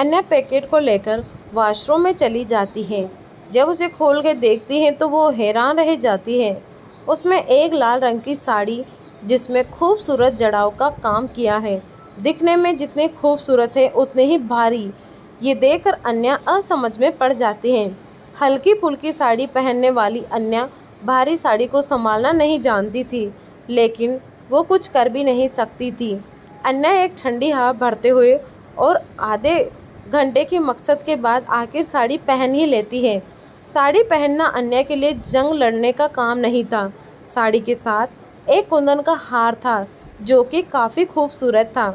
अन्य पैकेट को लेकर वॉशरूम में चली जाती है। जब उसे खोल के देखती है तो वो हैरान रह जाती है। उसमें एक लाल रंग की साड़ी जिसमें खूबसूरत जड़ाव का काम किया है, दिखने में जितनी खूबसूरत है उतनी ही भारी। ये देखकर अन्या असमझ में पड़ जाती है। हल्की फुल्की साड़ी पहनने वाली अन्या भारी साड़ी को संभालना नहीं जानती थी, लेकिन वो कुछ कर भी नहीं सकती थी। अन्या एक ठंडी हवा भरते हुए और आधे घंटे के मकसद के बाद आखिर साड़ी पहन ही लेती है। साड़ी पहनना अन्या के लिए जंग लड़ने का काम नहीं था। साड़ी के साथ एक कुंदन का हार था जो कि काफ़ी खूबसूरत था।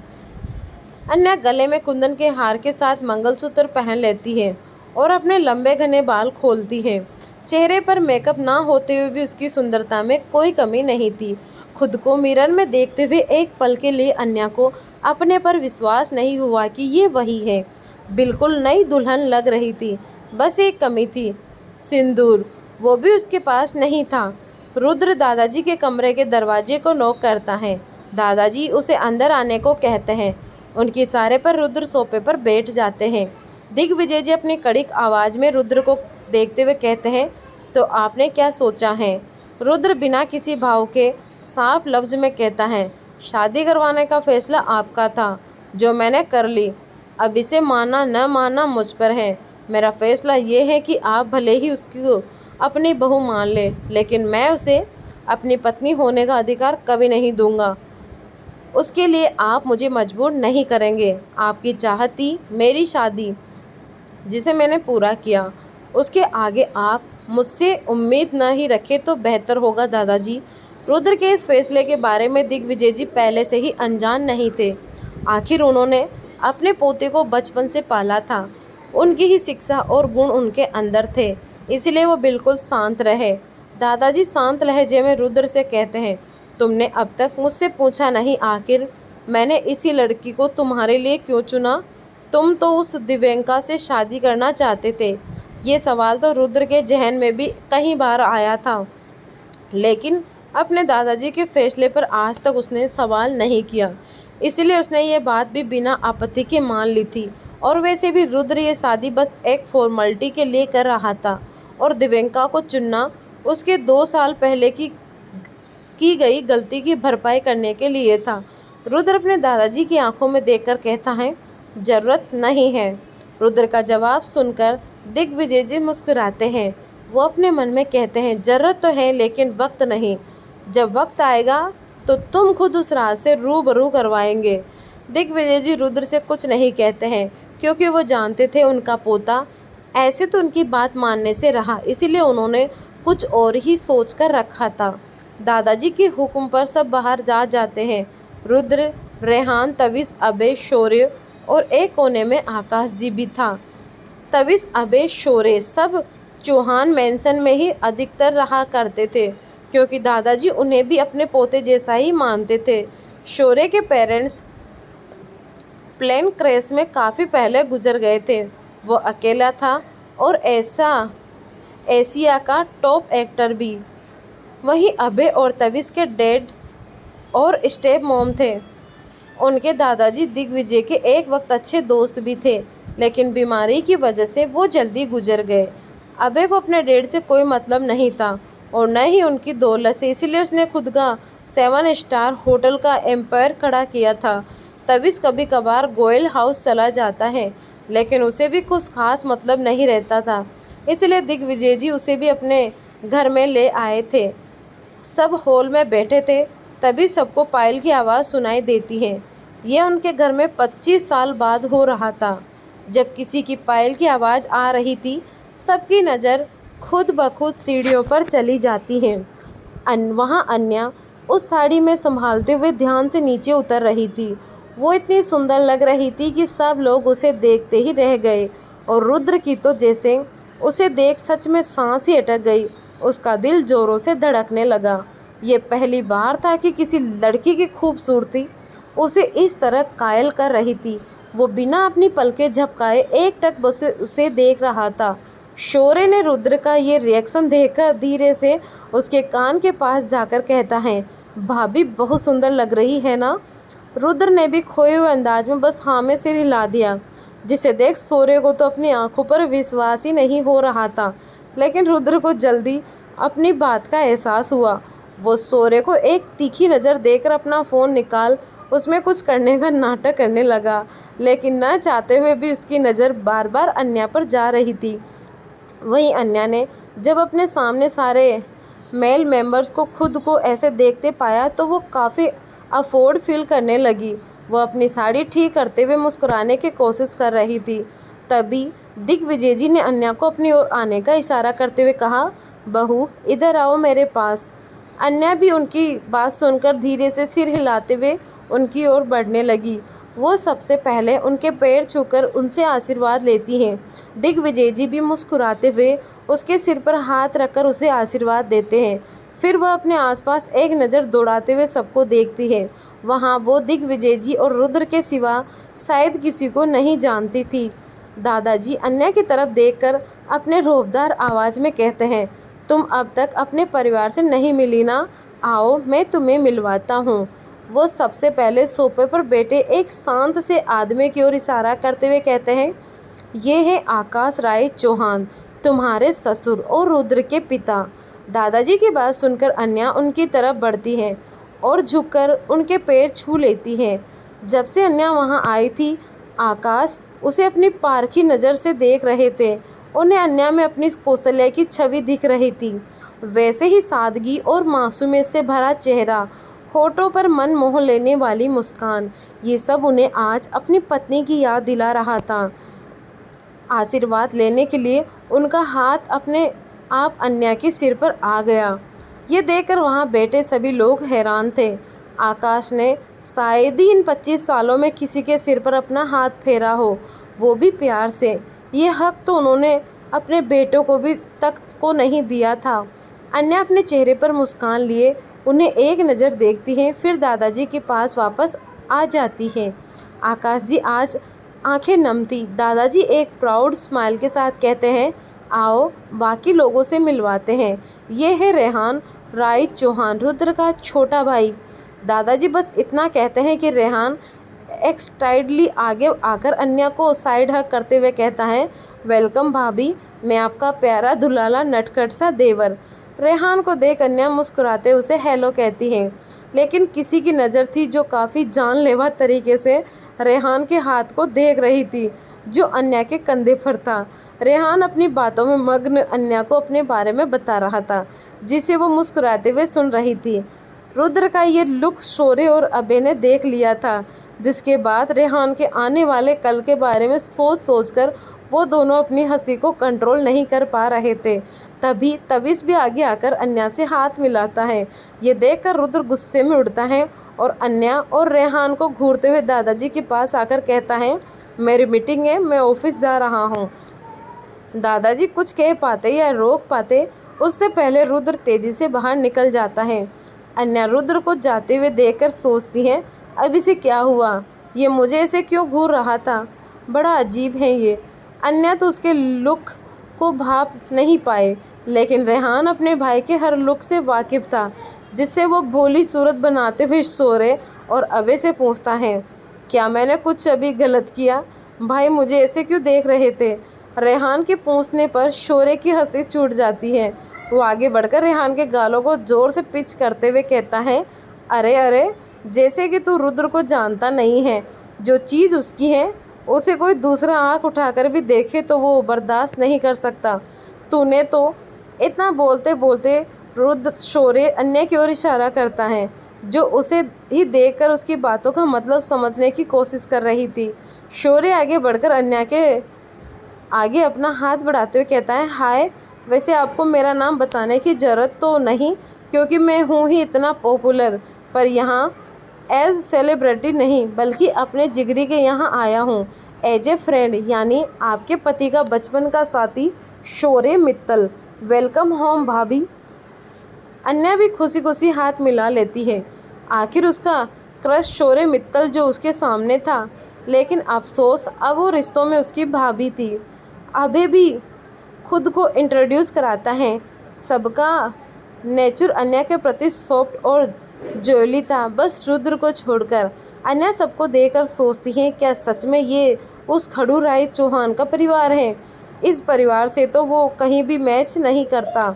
अन्या गले में कुंदन के हार के साथ मंगलसूत्र पहन लेती है और अपने लंबे घने बाल खोलती है। चेहरे पर मेकअप ना होते हुए भी उसकी सुंदरता में कोई कमी नहीं थी। खुद को मिरर में देखते हुए एक पल के लिए अन्या को अपने पर विश्वास नहीं हुआ कि ये वही है। बिल्कुल नई दुल्हन लग रही थी। बस एक कमी थी, सिंदूर। वो भी उसके पास नहीं था। रुद्र दादाजी के कमरे के दरवाजे को नॉक करता है। दादाजी उसे अंदर आने को कहते हैं। उनके इशारे पर रुद्र सोफे पर बैठ जाते हैं। दिग्विजय जी अपनी कड़क आवाज़ में रुद्र को देखते हुए कहते हैं, तो आपने क्या सोचा है? रुद्र बिना किसी भाव के साफ लफ्ज में कहता है, शादी करवाने का फैसला आपका था, जो मैंने कर ली। अब इसे मानना न मानना मुझ पर है। मेरा फैसला ये है कि आप भले ही उसकी अपनी बहू मान ले, लेकिन मैं उसे अपनी पत्नी होने का अधिकार कभी नहीं दूंगा। उसके लिए आप मुझे मजबूर नहीं करेंगे। आपकी चाहत थी मेरी शादी, जिसे मैंने पूरा किया। उसके आगे आप मुझसे उम्मीद न ही रखें तो बेहतर होगा दादाजी। रुद्र के इस फैसले के बारे में दिग्विजय जी पहले से ही अनजान नहीं थे। आखिर उन्होंने अपने पोते को बचपन से पाला था। उनकी ही शिक्षा और गुण उनके अंदर थे, इसलिए वो बिल्कुल शांत रहे। दादाजी शांत लहजे में रुद्र से कहते हैं, तुमने अब तक मुझसे पूछा नहीं आखिर मैंने इसी लड़की को तुम्हारे लिए क्यों चुना? तुम तो उस दिव्यंका से शादी करना चाहते थे। ये सवाल तो रुद्र के जहन में भी कई बार आया था, लेकिन अपने दादाजी के फैसले पर आज तक उसने सवाल नहीं किया। इसलिए उसने ये बात भी बिना आपत्ति के मान ली थी। और वैसे भी रुद्र ये शादी बस एक फॉर्मेलिटी के लिए कर रहा था और दिव्यंका को चुनना उसके 2 साल पहले की गई गलती की भरपाई करने के लिए था। रुद्र अपने दादाजी की आंखों में देखकर कहता है, ज़रूरत नहीं है। रुद्र का जवाब सुनकर दिग्विजय जी मुस्कुराते हैं। वो अपने मन में कहते हैं, ज़रूरत तो है लेकिन वक्त नहीं। जब वक्त आएगा तो तुम खुद उस राज से रूबरू करवाएंगे। दिग्विजय जी रुद्र से कुछ नहीं कहते हैं क्योंकि वो जानते थे उनका पोता ऐसे तो उनकी बात मानने से रहा, इसीलिए उन्होंने कुछ और ही सोच कर रखा था। दादाजी के हुक्म पर सब बाहर जा जाते हैं। रुद्र, रेहान, तविस, अबे, शौर्य और एक कोने में आकाश जी भी था। तविस, अबे, शौर्य सब चौहान मैंसन में ही अधिकतर रहा करते थे क्योंकि दादाजी उन्हें भी अपने पोते जैसा ही मानते थे। शौर्य के पेरेंट्स प्लेन क्रैश में काफ़ी पहले गुजर गए थे। वो अकेला था और एशिया का टॉप एक्टर भी। वहीं अबे और तविस के डैड और स्टेप मॉम थे। उनके दादाजी दिग्विजय के एक वक्त अच्छे दोस्त भी थे, लेकिन बीमारी की वजह से वो जल्दी गुजर गए। अबे को अपने डैड से कोई मतलब नहीं था और न ही उनकी दौलत से, इसलिए उसने खुद का 7 स्टार होटल का एम्पायर खड़ा किया था। तविस कभी कभार गोयल हाउस चला जाता है, लेकिन उसे भी कुछ खास मतलब नहीं रहता था, इसलिए दिग्विजय जी उसे भी अपने घर में ले आए थे। सब हॉल में बैठे थे, तभी सबको पायल की आवाज़ सुनाई देती है। यह उनके घर में 25 साल बाद हो रहा था। जब किसी की पायल की आवाज़ आ रही थी, सबकी नज़र खुद ब खुद सीढ़ियों पर चली जाती है। वहाँ अन्या उस साड़ी में संभालते हुए ध्यान से नीचे उतर रही थी। वो इतनी सुंदर लग रही थी कि सब लोग उसे देखते ही रह गए और रुद्र की तो जैसे उसे देख सच में सांस ही अटक गई। उसका दिल जोरों से धड़कने लगा। ये पहली बार था कि किसी लड़की की खूबसूरती उसे इस तरह कायल कर रही थी। वो बिना अपनी पलकें झपकाए एकटक बस उसे देख रहा था। शौर्य ने रुद्र का ये रिएक्शन देखकर धीरे से उसके कान के पास जाकर कहता है, भाभी बहुत सुंदर लग रही है ना? रुद्र ने भी खोए हुए अंदाज में बस हाँ में सिर हिला दिया। जिसे देख शौर्य को तो अपनी आंखों पर विश्वास ही नहीं हो रहा था। लेकिन रुद्र को जल्दी अपनी बात का एहसास हुआ। वो शौर्य को एक तीखी नज़र देकर अपना फ़ोन निकाल उसमें कुछ करने का नाटक करने लगा, लेकिन न चाहते हुए भी उसकी नज़र बार बार अन्या पर जा रही थी। वहीं अन्या ने जब अपने सामने सारे मेल मेंबर्स को खुद को ऐसे देखते पाया तो वो काफ़ी अफोर्ड फील करने लगी। वो अपनी साड़ी ठीक करते हुए मुस्कुराने की कोशिश कर रही थी। तभी दिग्विजय जी ने अन्या को अपनी ओर आने का इशारा करते हुए कहा, बहू इधर आओ मेरे पास। अन्या भी उनकी बात सुनकर धीरे से सिर हिलाते हुए उनकी ओर बढ़ने लगी। वो सबसे पहले उनके पैर छूकर उनसे आशीर्वाद लेती हैं। दिग्विजय जी भी मुस्कुराते हुए उसके सिर पर हाथ रखकर उसे आशीर्वाद देते हैं। फिर वह अपने आसपास एक नज़र दौड़ाते हुए सबको देखती है। वहाँ वो दिग्विजय जी और रुद्र के सिवा शायद किसी को नहीं जानती थी। दादाजी अन्या की तरफ देखकर अपने रौबदार आवाज़ में कहते हैं, तुम अब तक अपने परिवार से नहीं मिली ना, आओ मैं तुम्हें मिलवाता हूँ। वो सबसे पहले सोफे पर बैठे एक शांत से आदमी की ओर इशारा करते हुए कहते हैं, ये है आकाश राय चौहान, तुम्हारे ससुर और रुद्र के पिता। दादाजी की बात सुनकर अन्या उनकी तरफ बढ़ती है और झुककर उनके पैर छू लेती है। जब से अन्या वहां आई थी, आकाश उसे अपनी पारखी नज़र से देख रहे थे। उन्हें अन्या में अपनी कौशल्या की छवि दिख रही थी। वैसे ही सादगी और मासूमियत से भरा चेहरा, होठों पर मन मोह लेने वाली मुस्कान, ये सब उन्हें आज अपनी पत्नी की याद दिला रहा था। आशीर्वाद लेने के लिए उनका हाथ अपने आप अन्या के सिर पर आ गया। ये देखकर वहाँ बैठे सभी लोग हैरान थे। आकाश ने शायद ही इन 25 सालों में किसी के सिर पर अपना हाथ फेरा हो, वो भी प्यार से। ये हक तो उन्होंने अपने बेटों को भी तक को नहीं दिया था। अन्या अपने चेहरे पर मुस्कान लिए उन्हें एक नज़र देखती हैं, फिर दादाजी के पास वापस आ जाती है। आकाश जी आज आंखें नम थी। दादाजी एक प्राउड स्माइल के साथ कहते हैं, आओ बाकी लोगों से मिलवाते हैं। ये है रेहान राय चौहान, रुद्र का छोटा भाई। दादाजी बस इतना कहते हैं कि रेहान एक्साइटेडली आगे आकर अन्या को साइड हक करते हुए कहता है, वेलकम भाभी, मैं आपका प्यारा दुलाला नटखट सा देवर। रेहान को देख अन्या मुस्कुराते उसे हेलो कहती है, लेकिन किसी की नज़र थी जो काफ़ी जानलेवा तरीके से रेहान के हाथ को देख रही थी जो अन्या के कंधे पर था। रेहान अपनी बातों में मग्न अन्या को अपने बारे में बता रहा था, जिसे वो मुस्कुराते हुए सुन रही थी। रुद्र का ये लुक शौर्य और अभय ने देख लिया था, जिसके बाद रेहान के आने वाले कल के बारे में सोच सोचकर वो दोनों अपनी हंसी को कंट्रोल नहीं कर पा रहे थे। तभी तविश भी आगे आकर अन्या से हाथ मिलाता है। ये देखकर रुद्र गुस्से में उड़ता है और अन्या और रेहान को घूरते हुए दादाजी के पास आकर कहता है, मेरी मीटिंग है, मैं ऑफिस जा रहा हूँ। दादाजी कुछ कह पाते या रोक पाते उससे पहले रुद्र तेजी से बाहर निकल जाता है। अन्या रुद्र को जाते हुए देखकर सोचती है, अब इसे क्या हुआ, ये मुझे ऐसे क्यों घूर रहा था, बड़ा अजीब है ये। अन्या तो उसके लुक को भाप नहीं पाए, लेकिन रेहान अपने भाई के हर लुक से वाकिफ़ था, जिससे वो भोली सूरत बनाते हुए शौर्य और अभय से पूछता है, क्या मैंने कुछ अभी गलत किया, भाई मुझे ऐसे क्यों देख रहे थे। रेहान के पूछने पर शौर्य की हंसी छूट जाती है। वो आगे बढ़कर रेहान के गालों को ज़ोर से पिच करते हुए कहता है, अरे अरे, जैसे कि तू रुद्र को जानता नहीं है। जो चीज़ उसकी है उसे कोई दूसरा आँख उठाकर भी देखे तो वो बर्दाश्त नहीं कर सकता। तूने तो इतना बोलते बोलते रुद्र शौर्य अन्य की ओर इशारा करता है, जो उसे ही देखकर उसकी बातों का मतलब समझने की कोशिश कर रही थी। शौर्य आगे बढ़कर अन्या के आगे अपना हाथ बढ़ाते हुए कहता है, हाय, वैसे आपको मेरा नाम बताने की ज़रूरत तो नहीं, क्योंकि मैं हूँ ही इतना पॉपुलर, पर यहाँ एज सेलिब्रिटी नहीं बल्कि अपने जिगरी के यहाँ आया हूँ एज ए फ्रेंड, यानी आपके पति का बचपन का साथी शौर्य मित्तल। वेलकम होम भाभी। अन्या भी खुशी खुशी हाथ मिला लेती है। आखिर उसका क्रश शौर्य मित्तल जो उसके सामने था, लेकिन अफसोस अब वो रिश्तों में उसकी भाभी थी। अभय भी खुद को इंट्रोड्यूस कराता है। सबका नेचर अन्या के प्रति सॉफ्ट और जोली था, बस रुद्र को छोड़कर। अन्या सबको देखकर सोचती है, क्या सच में ये उस खडूराय चौहान का परिवार है। इस परिवार से तो वो कहीं भी मैच नहीं करता।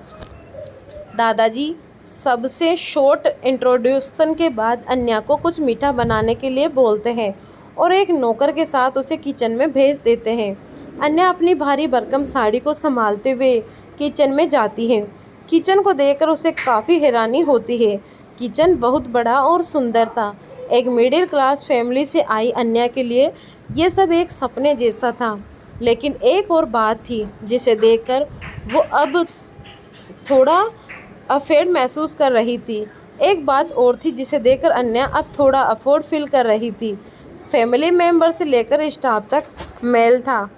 दादाजी सबसे शॉर्ट इंट्रोड्यूशन के बाद अन्या को कुछ मीठा बनाने के लिए बोलते हैं और एक नौकर के साथ उसे किचन में भेज देते हैं। अन्या अपनी भारी भरकम साड़ी को संभालते हुए किचन में जाती है। किचन को देखकर उसे काफ़ी हैरानी होती है। किचन बहुत बड़ा और सुंदर था। एक मिडिल क्लास फैमिली से आई अन्या के लिए ये सब एक सपने जैसा था। लेकिन एक और बात थी जिसे देखकर वो अब थोड़ा अफेड महसूस कर रही थी। एक बात और थी जिसे देखकर अन्या अब थोड़ा अफोर्ड फील कर रही थी। फैमिली मेंबर से लेकर स्टाफ तक मेल था।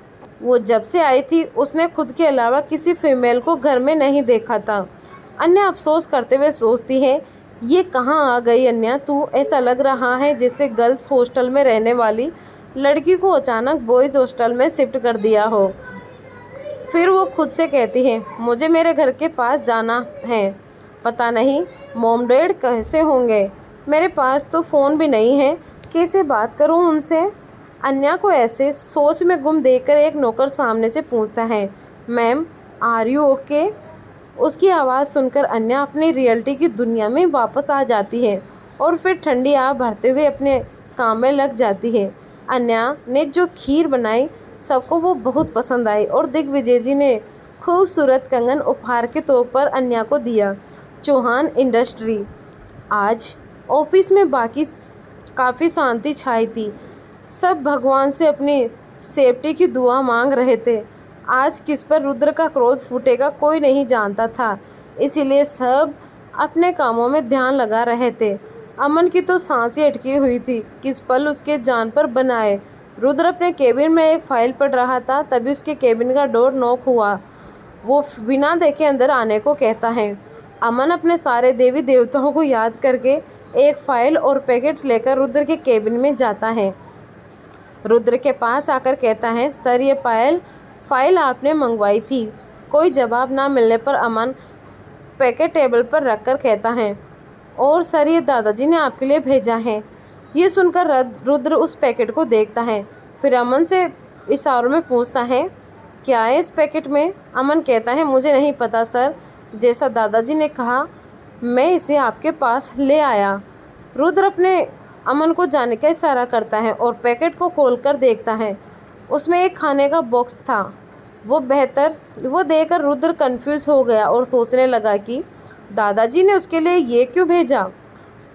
वो जब से आई थी उसने खुद के अलावा किसी फीमेल को घर में नहीं देखा था। अन्या अफसोस करते हुए सोचती है, ये कहाँ आ गई अन्या तू। ऐसा लग रहा है जैसे गर्ल्स हॉस्टल में रहने वाली लड़की को अचानक बॉयज़ हॉस्टल में शिफ्ट कर दिया हो। फिर वो खुद से कहती है, मुझे मेरे घर के पास जाना है। पता नहीं मॉम डैड कैसे होंगे। मेरे पास तो फ़ोन भी नहीं है, कैसे बात करूं उनसे। अन्या को ऐसे सोच में गुम देखकर एक नौकर सामने से पूछता है, मैम आर यू ओके। उसकी आवाज़ सुनकर अन्या अपनी रियलिटी की दुनिया में वापस आ जाती है और फिर ठंडी आह भरते हुए अपने काम में लग जाती है। अन्या ने जो खीर बनाई सबको वो बहुत पसंद आई और दिग्विजय जी ने खूबसूरत कंगन उपहार के तौर पर अन्या को दिया। चौहान इंडस्ट्री। आज ऑफिस में बाकी काफ़ी शांति छाई थी। सब भगवान से अपनी सेफ्टी की दुआ मांग रहे थे। आज किस पर रुद्र का क्रोध फूटेगा कोई नहीं जानता था, इसीलिए सब अपने कामों में ध्यान लगा रहे थे। अमन की तो सांसें अटकी हुई थी, किस पल उसके जान पर बनाए। रुद्र अपने केबिन में एक फाइल पढ़ रहा था, तभी उसके केबिन का डोर नॉक हुआ। वो बिना देखे अंदर आने को कहता है। अमन अपने सारे देवी देवताओं को याद करके एक फाइल और पैकेट लेकर रुद्र के केबिन में जाता है। रुद्र के पास आकर कहता है, सर ये फाइल आपने मंगवाई थी। कोई जवाब ना मिलने पर अमन पैकेट टेबल पर रखकर कहता है, और सर ये दादाजी ने आपके लिए भेजा है। ये सुनकर रुद्र उस पैकेट को देखता है, फिर अमन से इशारों में पूछता है, क्या है इस पैकेट में। अमन कहता है, मुझे नहीं पता सर, जैसा दादाजी ने कहा मैं इसे आपके पास ले आया। रुद्र अपने अमन को जाने का इशारा करता है और पैकेट को खोलकर देखता है। उसमें एक खाने का बॉक्स था। वो देखकर रुद्र कंफ्यूज हो गया और सोचने लगा कि दादाजी ने उसके लिए ये क्यों भेजा।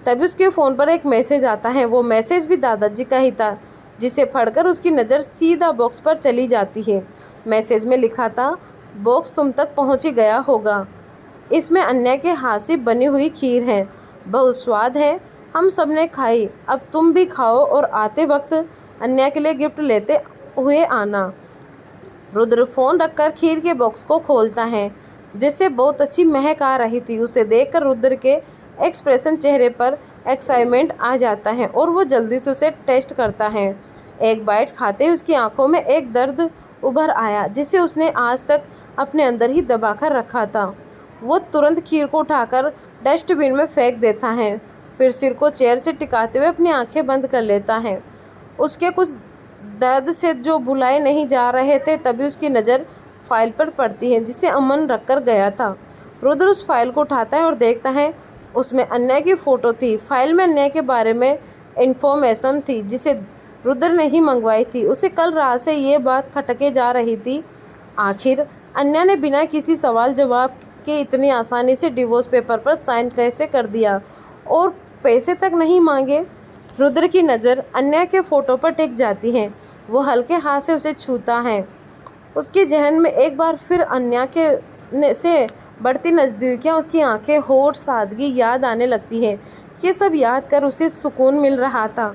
तभी उसके फ़ोन पर एक मैसेज आता है। वो मैसेज भी दादाजी का ही था, जिसे पढ़कर उसकी नज़र सीधा बॉक्स पर चली जाती है। मैसेज में लिखा था, बॉक्स तुम तक पहुंच ही गया होगा। इसमें अन्या के हाथ से बनी हुई खीर है, बहुत स्वाद है, हम सब ने खाई, अब तुम भी खाओ और आते वक्त अन्या के लिए गिफ्ट लेते हुए आना। रुद्र फ़ोन रखकर खीर के बॉक्स को खोलता है, जिससे बहुत अच्छी महक आ रही थी। उसे देखकर रुद्र के एक्सप्रेशन चेहरे पर एक्साइटमेंट आ जाता है और वो जल्दी से उसे टेस्ट करता है। एक बाइट खाते ही उसकी आंखों में एक दर्द उभर आया, जिसे उसने आज तक अपने अंदर ही दबाकर रखा था। वो तुरंत खीर को उठाकर डस्टबिन में फेंक देता है, फिर सिर को चेयर से टिकाते हुए अपनी आंखें बंद कर लेता है। उसके कुछ दर्द से जो भुलाए नहीं जा रहे थे, तभी उसकी नज़र फाइल पर पड़ती है जिसे अमन रख कर गया था। रुद्र उस फाइल को उठाता है और देखता है उसमें अन्या की फ़ोटो थी। फाइल में अन्या के बारे में इंफॉर्मेशन थी जिसे रुद्र ने ही मंगवाई थी। उसे कल रात से ये बात खटके जा रही थी, आखिर अन्या ने बिना किसी सवाल जवाब के इतनी आसानी से डिवोर्स पेपर पर साइन कैसे कर दिया और पैसे तक नहीं मांगे। रुद्र की नज़र अन्या के फ़ोटो पर टिक जाती है। वो हल्के हाथ से उसे छूता है। उसके जहन में एक बार फिर अन्या के से बढ़ती नज़दीकियाँ, उसकी आंखें, होठ, सादगी याद आने लगती है। ये सब याद कर उसे सुकून मिल रहा था।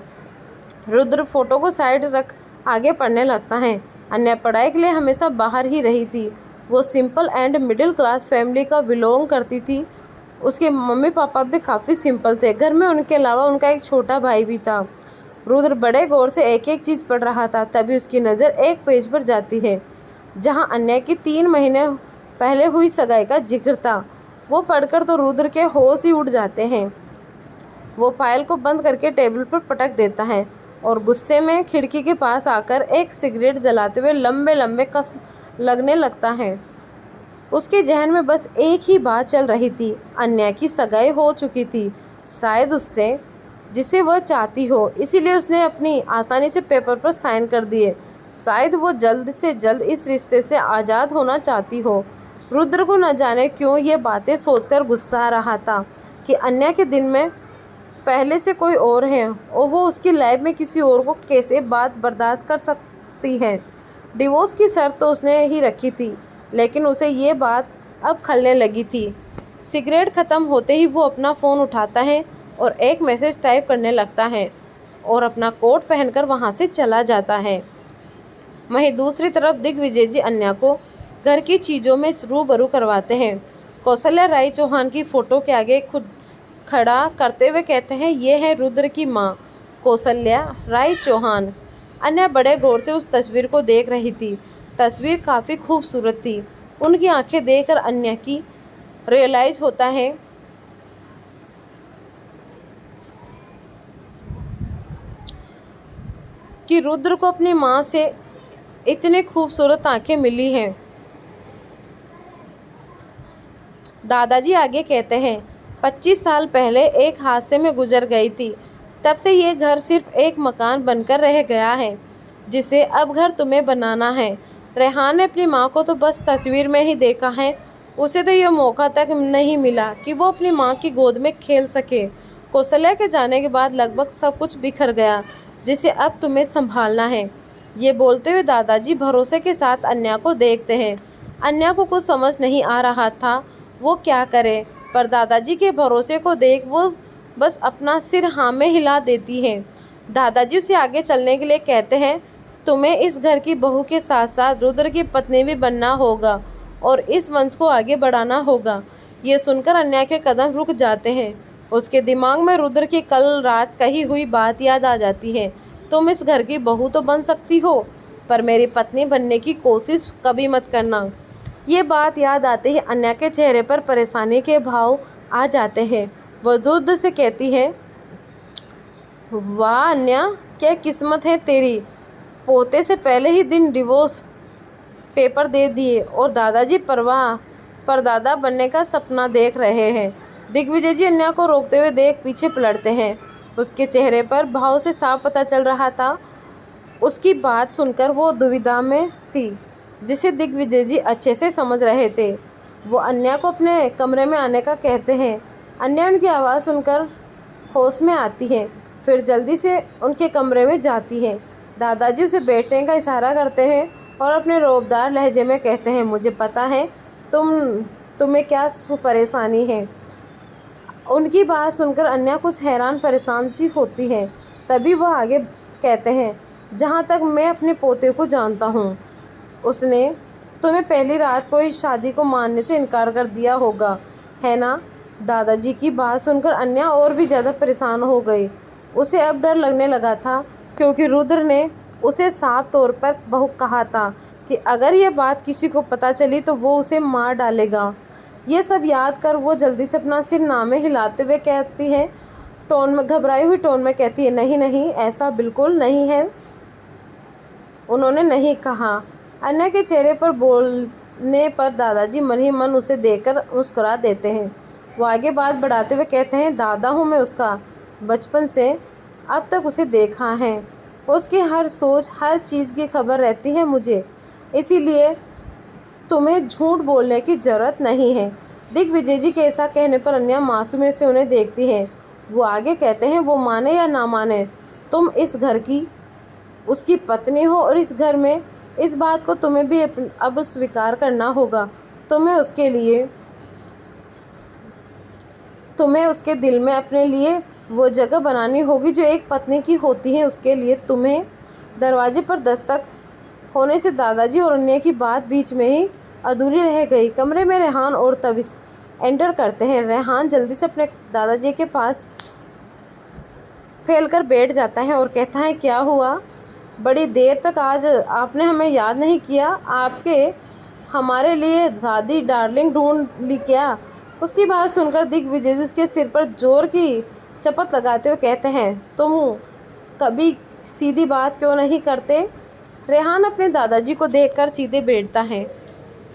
रुद्र फ़ोटो को साइड रख आगे पढ़ने लगता है। अन्या पढ़ाई के लिए हमेशा बाहर ही रही थी। वो simple and middle class family का बिलोंग करती थी। उसके मम्मी पापा भी काफ़ी सिंपल थे। घर में उनके अलावा उनका एक छोटा भाई भी था। रुद्र बड़े गौर से एक एक चीज़ पढ़ रहा था, तभी उसकी नज़र एक पेज पर जाती है जहां अन्या की 3 महीने पहले हुई सगाई का जिक्र था। वो पढ़कर तो रुद्र के होश ही उड़ जाते हैं। वो फाइल को बंद करके टेबल पर पटक देता है और गुस्से में खिड़की के पास आकर एक सिगरेट जलाते हुए लंबे लंबे कस लगने लगता है। उसके जहन में बस एक ही बात चल रही थी, अन्या की सगाई हो चुकी थी, शायद उससे जिसे वह चाहती हो, इसीलिए उसने अपनी आसानी से पेपर पर साइन कर दिए। शायद वो जल्द से जल्द इस रिश्ते से आज़ाद होना चाहती हो। रुद्र को न जाने क्यों ये बातें सोचकर गुस्सा आ रहा था कि अन्या के दिल में पहले से कोई और है और वो उसकी लाइफ में किसी और को कैसे बात बर्दाश्त कर सकती है। डिवोर्स की शर्त तो उसने ही रखी थी, लेकिन उसे ये बात अब खलने लगी थी। सिगरेट ख़त्म होते ही वो अपना फ़ोन उठाता है और एक मैसेज टाइप करने लगता है और अपना कोट पहनकर वहाँ से चला जाता है। वहीं दूसरी तरफ दिग्विजय जी अन्या को घर की चीज़ों में रूबरू करवाते हैं। कौशल्या राय चौहान की फ़ोटो के आगे खुद खड़ा करते हुए कहते हैं, ये है रुद्र की माँ कौशल्या राय चौहान। अन्या बड़े गौर से उस तस्वीर को देख रही थी। तस्वीर काफ़ी खूबसूरत थी। उनकी आंखें देखकर अन्या की रियलाइज होता है कि रुद्र को अपनी माँ से इतनी खूबसूरत आंखें मिली हैं। दादाजी आगे कहते हैं, 25 साल पहले एक हादसे में गुजर गई थी। तब से ये घर सिर्फ एक मकान बनकर रह गया है, जिसे अब घर तुम्हें बनाना है। रेहान ने अपनी माँ को तो बस तस्वीर में ही देखा है, उसे तो यह मौका तक नहीं मिला कि वो अपनी माँ की गोद में खेल सके। कौशल्या के जाने के बाद लगभग सब कुछ बिखर गया, जिसे अब तुम्हें संभालना है। ये बोलते हुए दादाजी भरोसे के साथ अन्या को देखते हैं। अन्या को कुछ समझ नहीं आ रहा था वो क्या करे, पर दादाजी के भरोसे को देख वो बस अपना सिर हाँ में हिला देती है। दादाजी उसे आगे चलने के लिए कहते हैं, तुम्हें इस घर की बहू के साथ साथ रुद्र की पत्नी भी बनना होगा और इस वंश को आगे बढ़ाना होगा। ये सुनकर अन्या के कदम रुक जाते हैं। उसके दिमाग में रुद्र की कल रात कही हुई बात याद आ जाती है, तुम इस घर की बहू तो बन सकती हो, पर मेरी पत्नी बनने की कोशिश कभी मत करना। ये बात याद आते ही अन्या के चेहरे पर परेशानी के भाव आ जाते हैं। वह दुर्द से कहती है, वाह अन्या, क्या किस्मत है तेरी, पोते से पहले ही दिन डिवोर्स पेपर दे दिए और दादाजी परदादा बनने का सपना देख रहे हैं। दिग्विजय जी अन्या को रोकते हुए देख पीछे पलटते हैं। उसके चेहरे पर भाव से साफ पता चल रहा था उसकी बात सुनकर वो दुविधा में थी, जिसे दिग्विजय जी अच्छे से समझ रहे थे। वो अन्या को अपने कमरे में आने का कहते हैं। अन्या उनकी आवाज़ सुनकर होश में आती है, फिर जल्दी से उनके कमरे में जाती है। दादाजी उसे बैठने का इशारा करते हैं और अपने रौबदार लहजे में कहते हैं, मुझे पता है तुम्हें क्या परेशानी है। उनकी बात सुनकर अन्या कुछ हैरान परेशान सी होती है। तभी वह आगे कहते हैं, जहाँ तक मैं अपने पोते को जानता हूँ, उसने तुम्हें पहली रात को इस शादी को मानने से इनकार कर दिया होगा, है ना। दादाजी की बात सुनकर अन्या और भी ज़्यादा परेशान हो गई। उसे अब डर लगने लगा था, क्योंकि रुद्र ने उसे साफ तौर पर कहा था कि अगर यह बात किसी को पता चली तो वो उसे मार डालेगा। ये सब याद कर वो जल्दी से अपना सिर नामे हिलाते हुए कहती है, घबराई हुई टोन में कहती है, नहीं नहीं, ऐसा बिल्कुल नहीं है, उन्होंने नहीं कहा। अन्या के चेहरे पर बोलने पर दादाजी मन ही मन उसे देखकर मुस्कुरा देते हैं। वो आगे बात बढ़ाते हुए कहते हैं, दादा हूँ मैं उसका, बचपन से अब तक उसे देखा है, उसकी हर सोच हर चीज़ की खबर रहती है मुझे, इसीलिए तुम्हें झूठ बोलने की ज़रूरत नहीं है। दिग्विजय जी के ऐसा कहने पर अन्या मासूमियत से उन्हें देखती है। वो आगे कहते हैं, वो माने या ना माने, तुम इस घर की उसकी पत्नी हो और इस घर में इस बात को तुम्हें भी अब स्वीकार करना होगा। तुम्हें उसके दिल में अपने लिए वो जगह बनानी होगी जो एक पत्नी की होती है। उसके लिए तुम्हें दरवाजे पर दस्तक होने से दादाजी और अन्य की बात बीच में ही अधूरी रह गई। कमरे में रेहान और तविस एंटर करते हैं। रेहान जल्दी से अपने दादाजी के पास फैलकर बैठ जाता है और कहता है, क्या हुआ, बड़ी देर तक आज आपने हमें याद नहीं किया, आपके हमारे लिए दादी डार्लिंग ढूंढ ली क्या। उसकी बात सुनकर दिग्विजय उसके सिर पर जोर की चपत लगाते हुए कहते हैं, तुम कभी सीधी बात क्यों नहीं करते? रेहान अपने दादाजी को देखकर सीधे बैठता है,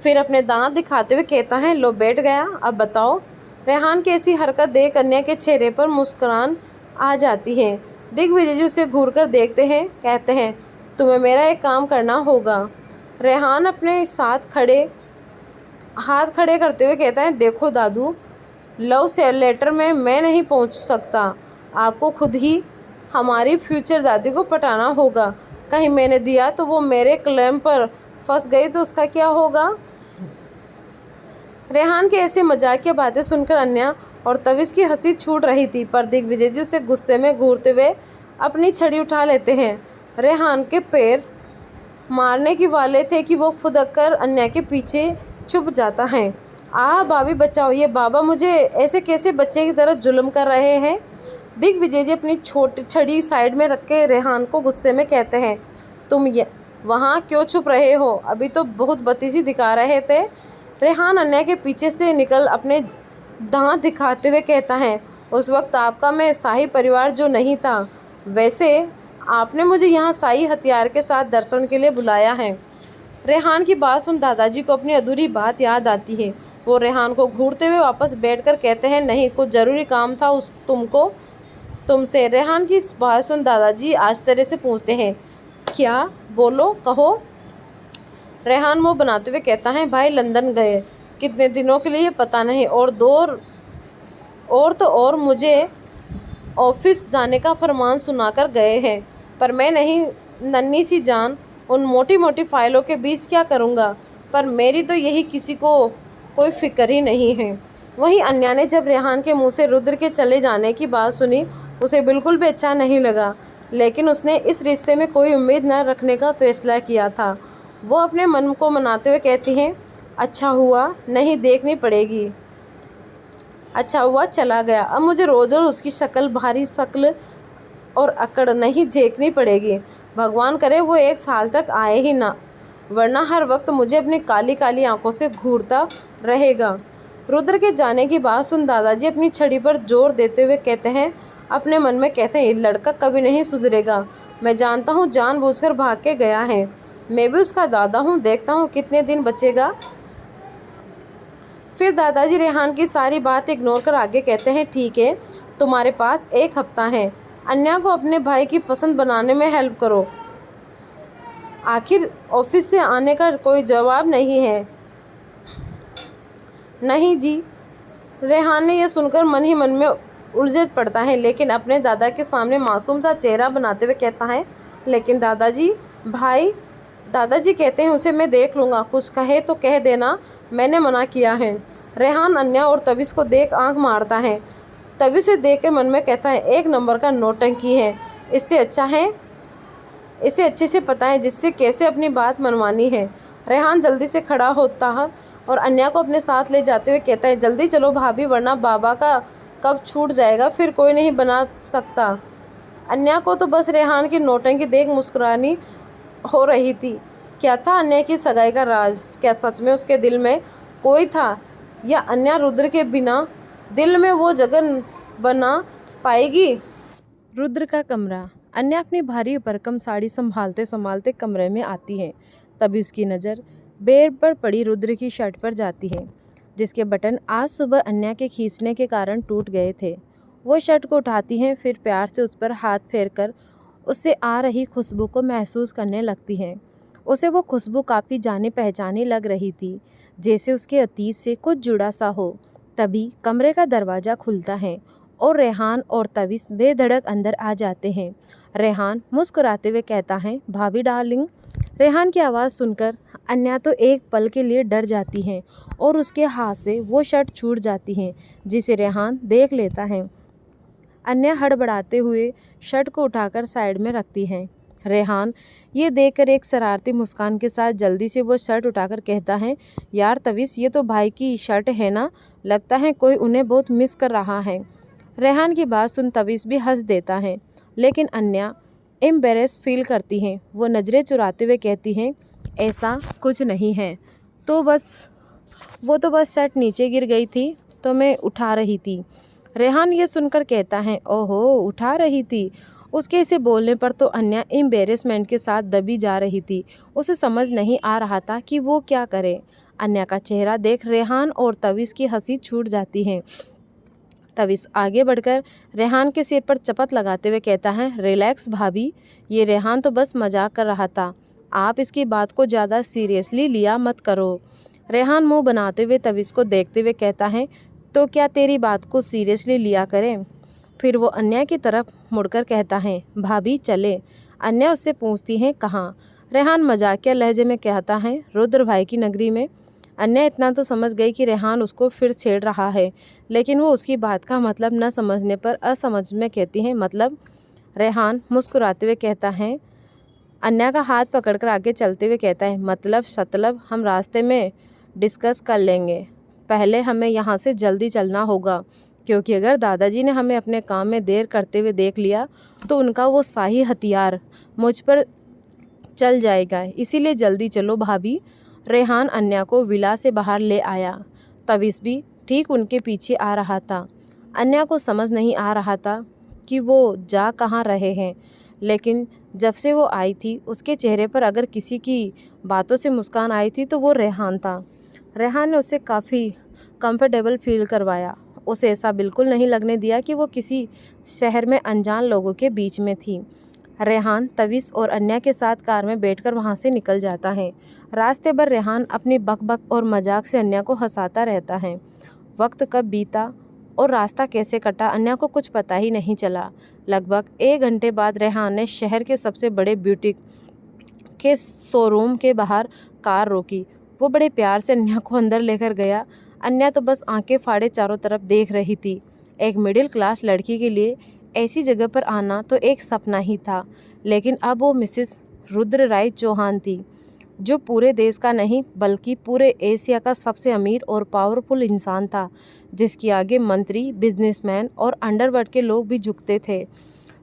फिर अपने दांत दिखाते हुए कहता है, लो बैठ गया, अब बताओ। रेहान की ऐसी हरकत देख कन्या के चेहरे पर मुस्कुराहट आ जाती है। दिग्विजय जी उसे घूरकर देखते हैं, कहते हैं, तुम्हें मेरा एक काम करना होगा। रेहान अपने हाथ खड़े करते हुए कहता है, देखो दादू, लव लेटर में मैं नहीं पहुंच सकता, आपको खुद ही हमारी फ्यूचर दादी को पटाना होगा। कहीं मैंने दिया तो वो मेरे क्लेम पर फंस गई तो उसका क्या होगा? रेहान के ऐसे मजाकिया बातें सुनकर अन्या और तविश की हंसी छूट रही थी, पर दिग्विजय जी उसे गुस्से में घूरते हुए अपनी छड़ी उठा लेते हैं। रेहान के पैर मारने की वाले थे कि वो फुदक कर अन्या के पीछे छुप जाता है। भाभी बचाओ, ये बाबा मुझे ऐसे कैसे बच्चे की तरह जुल्म कर रहे हैं? दिग्विजय जी अपनी छोटी छड़ी साइड में रख के रेहान को गुस्से में कहते हैं, तुम ये वहाँ क्यों छुप रहे हो? अभी तो बहुत बत्तीसी दिखा रहे थे। रेहान अन्या के पीछे से निकल अपने दांत दिखाते हुए कहता है, उस वक्त आपका मैं शाही परिवार जो नहीं था, वैसे आपने मुझे यहाँ शाही हथियार के साथ दर्शन के लिए बुलाया है। रेहान की बात सुन दादाजी को अपनी अधूरी बात याद आती है। वो रेहान को घूरते हुए वापस बैठकर कहते हैं, नहीं, कुछ ज़रूरी काम था तुमसे। रेहान की बात सुन दादाजी आश्चर्य से पूछते हैं, क्या? बोलो, कहो। रेहान मुँह बनाते हुए कहता है, भाई लंदन गए, कितने दिनों के लिए पता नहीं, और मुझे ऑफिस जाने का फरमान सुनाकर गए हैं, पर मैं नहीं, नन्ही सी जान उन मोटी मोटी फाइलों के बीच क्या करूँगा? पर मेरी तो यही किसी को कोई फिक्र ही नहीं है। वहीं अन्या ने जब रेहान के मुंह से रुद्र के चले जाने की बात सुनी, उसे बिल्कुल भी अच्छा नहीं लगा, लेकिन उसने इस रिश्ते में कोई उम्मीद न रखने का फैसला किया था। वो अपने मन को मनाते हुए कहती हैं, अच्छा हुआ नहीं देखनी पड़ेगी, अच्छा हुआ चला गया, अब मुझे रोज़ रोज़ उसकी भारी शक्ल और अकड़ नहीं झेलनी पड़ेगी। भगवान करे वो 1 साल तक आए ही ना, वरना हर वक्त मुझे अपनी काली काली आंखों से घूरता रहेगा। रुद्र के जाने की बात सुन दादाजी अपनी छड़ी पर जोर देते हुए कहते हैं, अपने मन में कहते हैं, ये लड़का कभी नहीं सुधरेगा। मैं जानता हूँ जानबूझकर भाग के गया है, मैं भी उसका दादा हूँ, देखता हूँ कितने दिन बचेगा। फिर दादाजी रेहान की सारी बात इग्नोर कर आगे कहते हैं, ठीक है, तुम्हारे पास 1 हफ्ता है, अन्या को अपने भाई की पसंद बनाने में हेल्प करो। आखिर ऑफिस से आने का कोई जवाब नहीं है। नहीं जी। रेहान ने यह सुनकर मन ही मन में उलझन पड़ता है, लेकिन अपने दादा के सामने मासूम सा चेहरा बनाते हुए कहता है, लेकिन दादाजी, भाई। दादाजी कहते हैं, उसे मैं देख लूँगा, कुछ कहे तो कह देना, मैंने मना किया है। रेहान अन्या और तविश को देख आंख मारता है। तभी से देख के मन में कहता है, 1 नंबर का नौटंकी है, इसे अच्छे से पता है जिससे कैसे अपनी बात मनवानी है। रेहान जल्दी से खड़ा होता है और अन्या को अपने साथ ले जाते हुए कहता है, जल्दी चलो भाभी, वरना बाबा का कब छूट जाएगा, फिर कोई नहीं बना सकता। अन्या को तो बस रेहान की नौटंकी देख मुस्कुरानी हो रही थी। क्या था अन्या की सगाई का राज? क्या सच में उसके दिल में कोई था, या अन्या रुद्र के बिना दिल में वो जगह बना पाएगी? रुद्र का कमरा। अन्या अपनी भारी भरकम साड़ी संभालते संभालते कमरे में आती है। तभी उसकी नज़र बेड पर पड़ी रुद्र की शर्ट पर जाती है, जिसके बटन आज सुबह अन्या के खींचने के कारण टूट गए थे। वो शर्ट को उठाती हैं, फिर प्यार से उस पर हाथ फेरकर उससे आ रही खुशबू को महसूस करने लगती हैं। उसे वो खुशबू काफ़ी जानी पहचानी लग रही थी, जैसे उसके अतीत से कुछ जुड़ा सा हो। तभी कमरे का दरवाज़ा खुलता है और रेहान और तविश बेधड़क अंदर आ जाते हैं। रेहान मुस्कुराते हुए कहता है, भाभी डार्लिंग। रेहान की आवाज़ सुनकर अन्या तो एक पल के लिए डर जाती है और उसके हाथ से वो शर्ट छूट जाती है, जिसे रेहान देख लेता है। अन्या हड़बड़ाते हुए शर्ट को उठाकर साइड में रखती है। रेहान ये देखकर एक शरारती मुस्कान के साथ जल्दी से वो शर्ट उठाकर कहता है, यार तविश, ये तो भाई की शर्ट है ना, लगता है कोई उन्हें बहुत मिस कर रहा है। रेहान की बात सुन तविश भी हंस देता है, लेकिन अन्या एम्बेरेस फील करती हैं। वो नज़रें चुराते हुए कहती हैं, ऐसा कुछ नहीं है, वो तो बस शर्ट नीचे गिर गई थी तो मैं उठा रही थी। रेहान ये सुनकर कहता है, ओहो, उठा रही थी? उसके इसे बोलने पर तो अन्या एम्बेरसमेंट के साथ दबी जा रही थी। उसे समझ नहीं आ रहा था कि वो क्या करे। अन्या का चेहरा देख रेहान और तविस की हंसी छूट जाती है। तविस आगे बढ़कर रेहान के सिर पर चपत लगाते हुए कहता है, रिलैक्स भाभी, ये रेहान तो बस मजाक कर रहा था, आप इसकी बात को ज़्यादा सीरियसली लिया मत करो। रेहान मुंह बनाते हुए तविस को देखते हुए कहता है, तो क्या तेरी बात को सीरियसली लिया करें। फिर वो अन्या की तरफ मुड़कर कहता है, भाभी चले। अन्या उससे पूछती है, कहाँ। रेहान मजाकिया लहजे में कहता है, रुद्र भाई की नगरी में। अन्या इतना तो समझ गई कि रेहान उसको फिर छेड़ रहा है, लेकिन वो उसकी बात का मतलब न समझने पर असमझ में कहती है, मतलब। रेहान मुस्कुराते हुए कहता है, अन्या का हाथ पकड़कर आगे चलते हुए कहता है, मतलब शतलब हम रास्ते में डिस्कस कर लेंगे, पहले हमें यहाँ से जल्दी चलना होगा, क्योंकि अगर दादाजी ने हमें अपने काम में देर करते हुए देख लिया तो उनका वो शाही हथियार मुझ पर चल जाएगा, इसीलिए जल्दी चलो भाभी। रेहान अन्या को विला से बाहर ले आया। तविस भी ठीक उनके पीछे आ रहा था। अन्या को समझ नहीं आ रहा था कि वो जा कहाँ रहे हैं, लेकिन जब से वो आई थी उसके चेहरे पर अगर किसी की बातों से मुस्कान आई थी तो वो रेहान था। रेहान ने उसे काफ़ी कंफर्टेबल फील करवाया। उसे ऐसा बिल्कुल नहीं लगने दिया कि वो किसी शहर में अनजान लोगों के बीच में थी। रेहान तविस और अन्या के साथ कार में बैठकर वहाँ से निकल जाता है। रास्ते भर रेहान अपनी बकबक और मजाक से अन्या को हंसाता रहता है। वक्त कब बीता और रास्ता कैसे कटा अन्या को कुछ पता ही नहीं चला। लगभग 1 घंटे बाद रेहान ने शहर के सबसे बड़े ब्यूटिक के शोरूम के बाहर कार रोकी। वो बड़े प्यार से अन्या को अंदर लेकर गया। अन्या तो बस आंखें फाड़े चारों तरफ देख रही थी। एक मिडिल क्लास लड़की के लिए ऐसी जगह पर आना तो एक सपना ही था, लेकिन अब वो मिसेस रुद्र राय चौहान थी, जो पूरे देश का नहीं बल्कि पूरे एशिया का सबसे अमीर और पावरफुल इंसान था, जिसके आगे मंत्री, बिजनेसमैन और अंडरवर्ल्ड के लोग भी झुकते थे।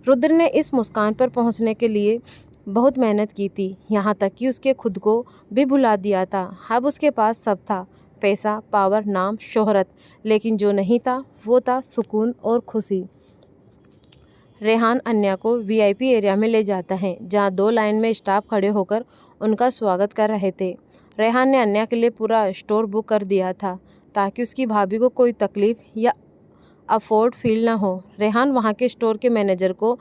रुद्र ने इस मुस्कान पर पहुंचने के लिए बहुत मेहनत की थी, यहाँ तक कि उसके खुद को भी भुला दिया था। अब उसके पास सब था, पैसा, पावर, नाम, शोहरत, लेकिन जो नहीं था वो था सुकून और खुशी। रेहान अन्या को वीआईपी एरिया में ले जाता है, जहाँ 2 लाइन में स्टाफ खड़े होकर उनका स्वागत कर रहे थे। रेहान ने अन्या के लिए पूरा स्टोर बुक कर दिया था, ताकि उसकी भाभी को कोई तकलीफ या अफोर्ड फील ना हो। रेहान वहाँ के स्टोर के मैनेजर को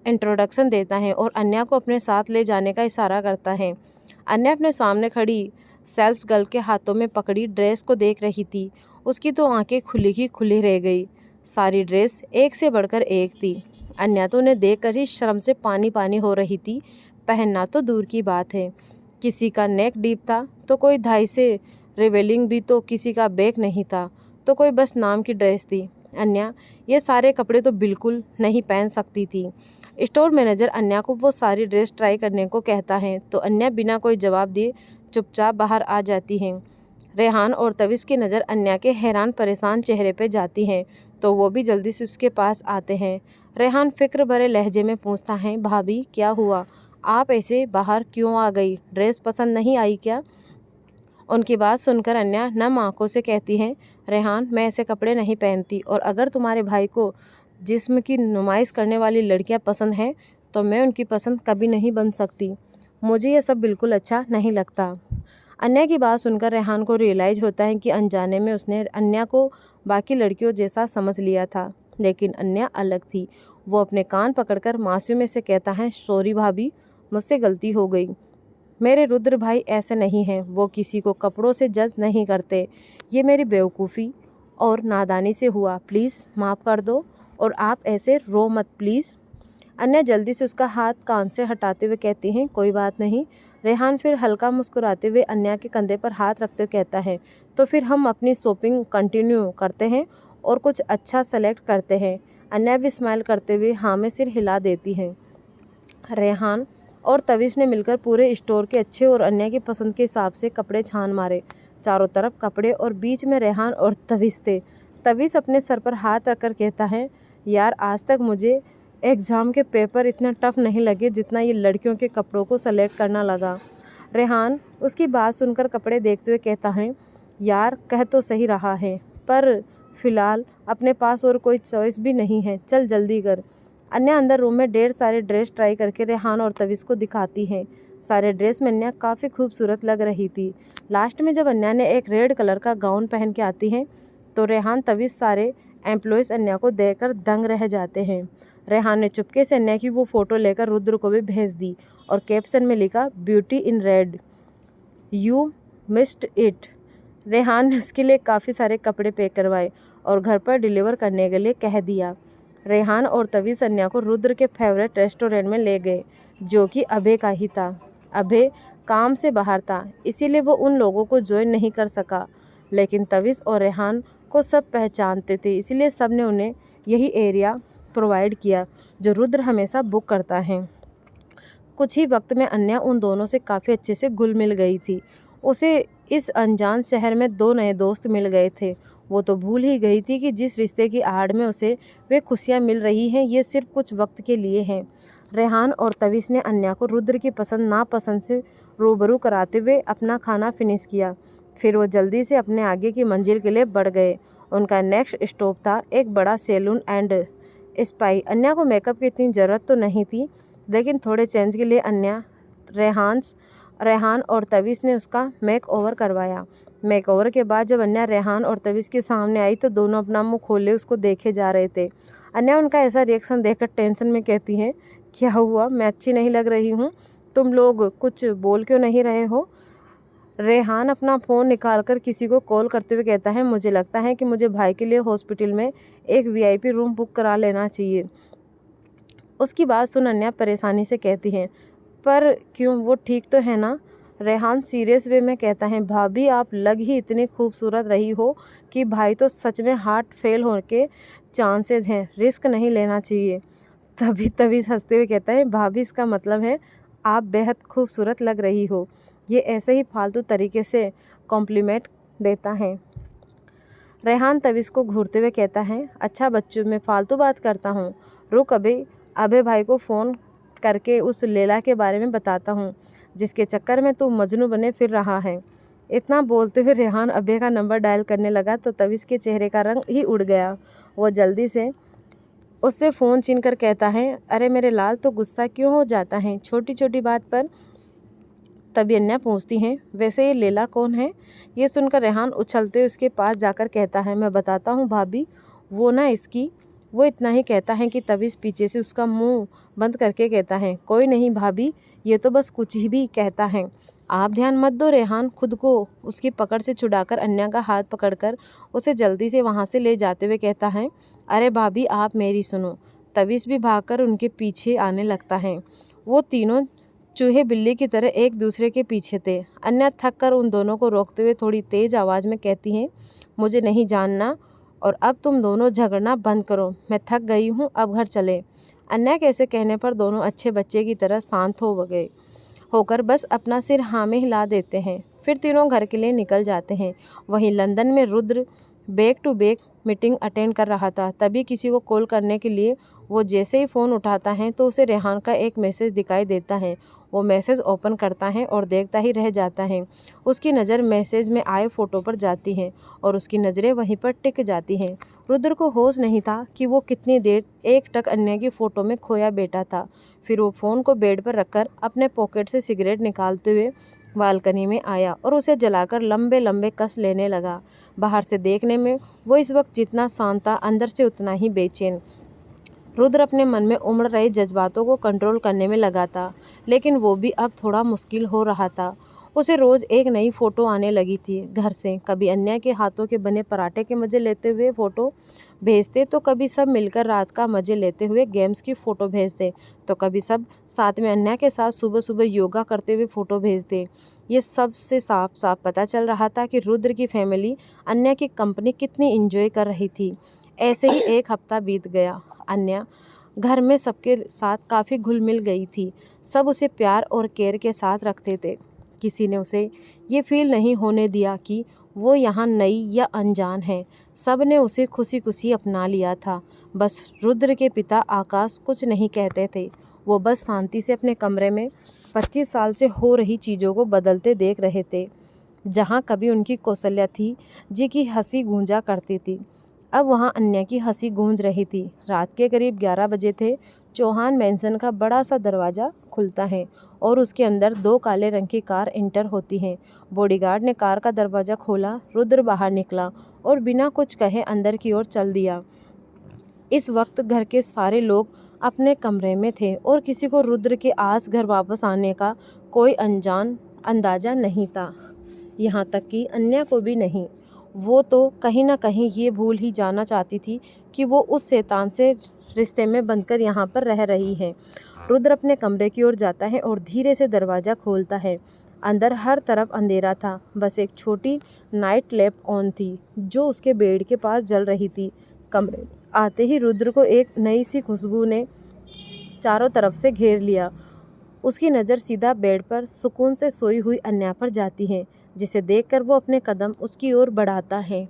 इंट्रोडक्शन देता है और अन्या को अपने साथ ले जाने का इशारा करता है। अन्या अपने सामने खड़ी सेल्स गर्ल के हाथों में पकड़ी ड्रेस को देख रही थी। उसकी तो आंखें खुली की खुली रह गई। सारी ड्रेस एक से बढ़कर एक थी। अन्या तो उन्हें देखकर ही शर्म से पानी पानी हो रही थी। पहनना तो दूर की बात है, किसी का नेक डीप था तो कोई धाई से रिवेलिंग भी, तो किसी का बैक नहीं था तो कोई बस नाम की ड्रेस थी। अन्या ये सारे कपड़े तो बिल्कुल नहीं पहन सकती थी। स्टोर मैनेजर अन्या को वो सारी ड्रेस ट्राई करने को कहता है तो अन्या बिना कोई जवाब दिए चुपचाप बाहर आ जाती हैं। रेहान और तविस की नज़र अन्या के हैरान परेशान चेहरे पे जाती है तो वो भी जल्दी से उसके पास आते हैं। रेहान फिक्र भरे लहजे में पूछता है, भाभी क्या हुआ, आप ऐसे बाहर क्यों आ गई, ड्रेस पसंद नहीं आई क्या। उनकी बात सुनकर अन्या नम आंखों से कहती है, रेहान मैं ऐसे कपड़े नहीं पहनती, और अगर तुम्हारे भाई को जिस्म की नुमाइश करने वाली लड़कियां पसंद हैं तो मैं उनकी पसंद कभी नहीं बन सकती। मुझे ये सब बिल्कुल अच्छा नहीं लगता। अन्या की बात सुनकर रेहान को रियलाइज़ होता है कि अनजाने में उसने अन्या को बाकी लड़कियों जैसा समझ लिया था, लेकिन अन्या अलग थी। वो अपने कान पकड़कर मासूमी से कहता है, सॉरी भाभी, मुझसे गलती हो गई। मेरे रुद्र भाई ऐसे नहीं हैं, वो किसी को कपड़ों से जज नहीं करते। ये मेरी बेवकूफ़ी और नादानी से हुआ, प्लीज़ माफ़ कर दो, और आप ऐसे रो मत प्लीज़। अन्या जल्दी से उसका हाथ कान से हटाते हुए कहती हैं, कोई बात नहीं। रेहान फिर हल्का मुस्कुराते हुए अन्या के कंधे पर हाथ रखते हुए कहता है, तो फिर हम अपनी शॉपिंग कंटिन्यू करते हैं और कुछ अच्छा सेलेक्ट करते हैं। अन्या भी स्माइल करते हुए हाँ में सिर हिला देती हैं। रेहान और तविश ने मिलकर पूरे स्टोर के अच्छे और अन्या की पसंद के हिसाब से कपड़े छान मारे। चारों तरफ कपड़े और बीच में रेहान और तविश थे। तविश अपने सर पर हाथ रखकर कहता है, यार आज तक मुझे एग्ज़ाम के पेपर इतना टफ नहीं लगे जितना ये लड़कियों के कपड़ों को सेलेक्ट करना लगा। रेहान उसकी बात सुनकर कपड़े देखते हुए कहता है, यार कह तो सही रहा है, पर फ़िलहाल अपने पास और कोई चॉइस भी नहीं है, चल जल्दी कर। अन्या अंदर रूम में ढेर सारे ड्रेस ट्राई करके रेहान और तविश को दिखाती है। सारे ड्रेस में अन्या काफ़ी खूबसूरत लग रही थी। लास्ट में जब अन्या ने एक रेड कलर का गाउन पहन के आती है तो रेहान तविश सारे एम्प्लॉयज़ अन्या को देखकर दंग रह जाते हैं। रेहान ने चुपके से अन्या की वो फ़ोटो लेकर रुद्र को भी भेज दी और कैप्शन में लिखा, beauty in red, you missed it. Rehan ने उसके लिए काफ़ी सारे कपड़े पैक करवाए और घर पर डिलीवर करने के लिए कह दिया। रेहान और तविश अन्या को रुद्र के फेवरेट रेस्टोरेंट में ले गए जो कि अभय का ही था। अभय काम से बाहर था इसीलिए वो उन लोगों को ज्वाइन नहीं कर सका, लेकिन तविश और रेहान को सब पहचानते थे इसलिए सब ने उन्हें यही एरिया प्रोवाइड किया जो रुद्र हमेशा बुक करता है। कुछ ही वक्त में अन्या उन दोनों से काफ़ी अच्छे से घुल मिल गई थी। उसे इस अनजान शहर में 2 नए दोस्त मिल गए थे। वो तो भूल ही गई थी कि जिस रिश्ते की आड़ में उसे वे खुशियाँ मिल रही हैं ये सिर्फ कुछ वक्त के लिए हैं। रेहान और तविश ने अन्या को रुद्र की पसंद नापसंद से रूबरू कराते हुए अपना खाना फिनिश किया। फिर वो जल्दी से अपने आगे की मंजिल के लिए बढ़ गए। उनका नेक्स्ट स्टॉप था एक बड़ा सैलून एंड स्पाई। अन्या को मेकअप की इतनी ज़रूरत तो नहीं थी, लेकिन थोड़े चेंज के लिए अन्या रेहान और तविश ने उसका मेक ओवर करवाया। मेक ओवर के बाद जब अन्या रेहान और तविश के सामने आई तो दोनों अपना मुंह खोले उसको देखे जा रहे थे। अन्या उनका ऐसा रिएक्शन देखकर टेंशन में कहती हैं, क्या हुआ, मैं अच्छी नहीं लग रही हूँ? तुम लोग कुछ बोल क्यों नहीं रहे हो? रेहान अपना फ़ोन निकालकर किसी को कॉल करते हुए कहता है, मुझे लगता है कि मुझे भाई के लिए हॉस्पिटल में एक वीआईपी रूम बुक करा लेना चाहिए। उसकी बात सुन अन्या परेशानी से कहती हैं, पर क्यों, वो ठीक तो है ना? रेहान सीरियस वे में कहता है, भाभी आप लग ही इतनी खूबसूरत रही हो कि भाई तो सच में हार्ट फेल होने के चांसेस हैं, रिस्क नहीं लेना चाहिए। तभी हंसते हुए कहता है, भाभी इसका मतलब है आप बेहद खूबसूरत लग रही हो। ये ऐसे ही फालतू तरीके से कॉम्प्लीमेंट देता है। रेहान तविश को घूरते हुए कहता है, अच्छा बच्चों मैं फालतू बात करता हूँ, रुक अबे भाई को फ़ोन करके उस लैला के बारे में बताता हूँ जिसके चक्कर में तू मजनू बने फिर रहा है। इतना बोलते हुए रेहान अभय का नंबर डायल करने लगा तो तविश के चेहरे का रंग ही उड़ गया। वो जल्दी से उससे फ़ोन छीन कर कहता है, अरे मेरे लाल तो गुस्सा क्यों हो जाता है छोटी छोटी बात पर? तभी अन्या पूछती हैं, वैसे ये लैला कौन है? ये सुनकर रेहान उछलते उसके पास जाकर कहता है, मैं बताता हूँ भाभी, वो इतना ही कहता है कि तविश पीछे से उसका मुंह बंद करके कहता है, कोई नहीं भाभी, ये तो बस कुछ ही भी कहता है, आप ध्यान मत दो। रेहान खुद को उसकी पकड़ से छुड़ाकर अन्या का हाथ पकड़कर उसे जल्दी से वहाँ से ले जाते हुए कहता है, अरे भाभी आप मेरी सुनो। तविश भी भागकर उनके पीछे आने लगता है। वो तीनों चूहे बिल्ली की तरह एक दूसरे के पीछे थे। अन्या थक कर उन दोनों को रोकते हुए थोड़ी तेज़ आवाज़ में कहती हैं, मुझे नहीं जानना और अब तुम दोनों झगड़ना बंद करो, मैं थक गई हूँ, अब घर चले। अन्या के ऐसे कहने पर दोनों अच्छे बच्चे की तरह शांत होकर बस अपना सिर हाँ में हिला देते हैं। फिर तीनों घर के लिए निकल जाते हैं। वहीं लंदन में Rudra back to back meeting attend कर रहा था। तभी किसी को कॉल करने के लिए वो जैसे ही फ़ोन उठाता है तो उसे रेहान का एक मैसेज दिखाई देता है। वो मैसेज ओपन करता है और देखता ही रह जाता है। उसकी नज़र मैसेज में आए फ़ोटो पर जाती है और उसकी नज़रें वहीं पर टिक जाती हैं। रुद्र को होश नहीं था कि वो कितनी देर एकटक अन्या की फ़ोटो में खोया बैठा था। फिर वो फ़ोन को बेड पर रखकर अपने पॉकेट से सिगरेट निकालते हुए बालकनी में आया और उसे जलाकर लंबे लंबे कस लेने लगा। बाहर से देखने में वो इस वक्त जितना शांत था, अंदर से उतना ही बेचैन। रुद्र अपने मन में उमड़ रहे जज्बातों को कंट्रोल करने में लगा था, लेकिन वो भी अब थोड़ा मुश्किल हो रहा था। उसे रोज़ एक नई फ़ोटो आने लगी थी घर से। कभी अन्या के हाथों के बने पराठे के मज़े लेते हुए फ़ोटो भेजते, तो कभी सब मिलकर रात का मज़े लेते हुए गेम्स की फ़ोटो भेजते, तो कभी सब साथ में अन्या के साथ सुबह सुबह योगा करते हुए फ़ोटो भेजते। ये सब से साफ साफ पता चल रहा था कि रुद्र की फैमिली अन्या की कंपनी कितनी इंजॉय कर रही थी। ऐसे ही एक हफ्ता बीत गया। अन्या घर में सबके साथ काफ़ी घुल मिल गई थी। सब उसे प्यार और केयर के साथ रखते थे। किसी ने उसे ये फील नहीं होने दिया कि वो यहाँ नई या अनजान है। सब ने उसे खुशी खुशी अपना लिया था। बस रुद्र के पिता आकाश कुछ नहीं कहते थे। वो बस शांति से अपने कमरे में 25 साल से हो रही चीज़ों को बदलते देख रहे थे। जहाँ कभी उनकी कौशल्या थी जी की हंसी गूंजा करती थी, अब वहाँ अन्या की हंसी गूंज रही थी। रात के करीब 11 बजे थे। चौहान मैंसन का बड़ा सा दरवाज़ा खुलता है और उसके अंदर 2 काले रंग की कार एंटर होती है। बॉडीगार्ड ने कार का दरवाज़ा खोला, रुद्र बाहर निकला और बिना कुछ कहे अंदर की ओर चल दिया। इस वक्त घर के सारे लोग अपने कमरे में थे और किसी को रुद्र के आस घर वापस आने का कोई अंदाज़ा नहीं था, यहाँ तक कि अन्या को भी नहीं। वो तो कहीं ना कहीं ये भूल ही जाना चाहती थी कि वो उस शैतान से रिश्ते में बंधकर यहाँ पर रह रही है। रुद्र अपने कमरे की ओर जाता है और धीरे से दरवाज़ा खोलता है। अंदर हर तरफ अंधेरा था, बस एक छोटी नाइट लैम्प ऑन थी जो उसके बेड के पास जल रही थी। कमरे आते ही रुद्र को एक नई सी खुशबू ने चारों तरफ से घेर लिया। उसकी नज़र सीधा बेड पर सुकून से सोई हुई अन्या पर जाती है, जिसे देखकर वो अपने कदम उसकी ओर बढ़ाता है।